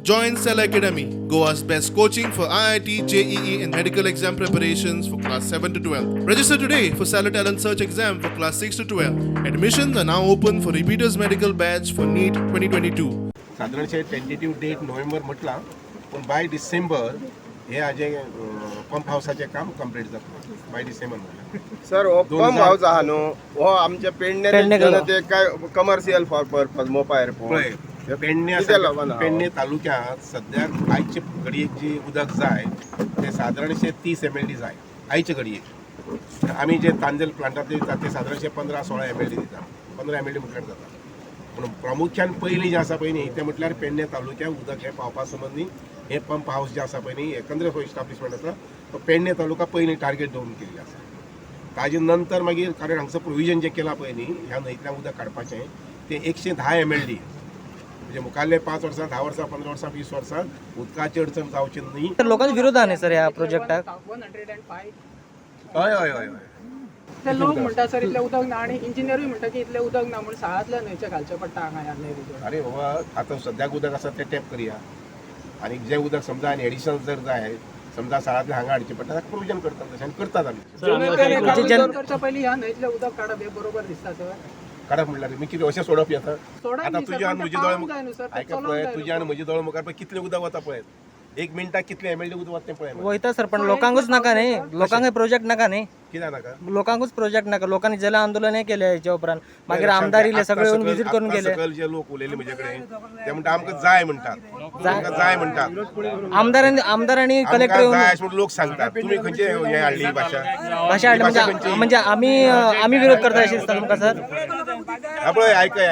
Join Cell Academy, Goa's best coaching for IIT, JEE and medical exam preparations for class 7 to 12. Register today for Cell Talent Search exam for class 6 to 12. Admissions are now open for repeaters medical batch for NEET 2022. साधारणशे tentative date November म्हटला पण bye December हे आजे pump हाऊसाचे काम complete जातले bye December म्हटलं sir हो pump house आहा न्हू हो आमच्या पेडणे ते काय कमर्शियल फॉर पर्पज मोपा एअरपोर्ट पेडणे तालुक्यात सध्या आयचे घडयेक जी उदक जाय ते साधारणशे 30 MLD जाय आयचे घडयेक आम्ही जे तांजल प्लांटात दितात ते साधारणशे 15-16 MLD दितात 15 MLD म्हटल्यार जाता पूण प्रामुख्यान पयलीं जे आसा पळय न्ही ते म्हटल्यार पेडणे तालुक्यात उदक हे पावपा संबंधी हे पंप हाऊस जे आसा पळय न्ही एकंदर इस्टाब्लिशमेंट आसा तो पेडणे तालुका पयलीं टार्गेट दवरून केल्ली आसा ताजे नंतर मागीर कारण हांगसर प्रोविजन जे केला पळय न्ही ह्या न्हंयतल्यान उदक काडपाचें ते 110 MLD म्हणजे मुखाल्ले 5 वर्सां 10 वर्सां 15 वर्सां 20 वर्सां उदकाची अडचण जावची न्ही. तर लोकांच्या विरोधात आहे सर या प्रोजेक्टाक. 105 हय हय हय ते लोक म्हणटा सर इतले उदक ना आणि इंजिनियरूय म्हणटा की इतले उदक ना म्हणून साळांतल्या न्हंयचे घालचे पडटा हांगा ह्या न्हंयेक. अरे बाबा आतां सद्याक उदक आसा तें टॅप करया आनी जें उदक समजा आनी एडिशनल जर जाय समजा साळांतले हांगा हाडचें पडटा ताका प्रोविजन करतात तशें आनी करतात आमी. करच्या पयलीं ह्या न्हंयतलें उदक काडप हे बरोबर दिसता सर. काडप म्हणल्यार मी कितें अशें सोडप येता सोडप आतां न्ही सर, तुज्या आनी पण म्हजे ते दोळे पावूंक जाय न्हू सर, ते आयकप चलोंक पळय जाय तुज्या आनी म्हजे दोळे मुखार पळय कितलें उदक वता पळय 1 मिनटाक कितलें MLD उदक वता तें पळय वयता सर पण लोकांकूच नाका न्ही लोकांक प्रोजेक्ट नाका न्ही कित्याक नाका लोकांकूच प्रोजेक्ट नाका लोकांनी जल आंदोलनय केले हेच्या उपरांत मागीर आमदार इले सगळे येवन विजीट करून गेले. सकल जे लोक उलयले म्हजे कडेन ते म्हणटा आमकां जाय म्हणटात आमकां जाय म्हणटात आमदारांनी कलेक्टर आमकां येवन जाय अशें म्हणून लोक सांगतात तुमी खंयचे हे हाडली ही भाशा भाशा हाडली म्हणजे आम्ही विरोध करता अशें दिसता तुमकां सर. पळय आयकय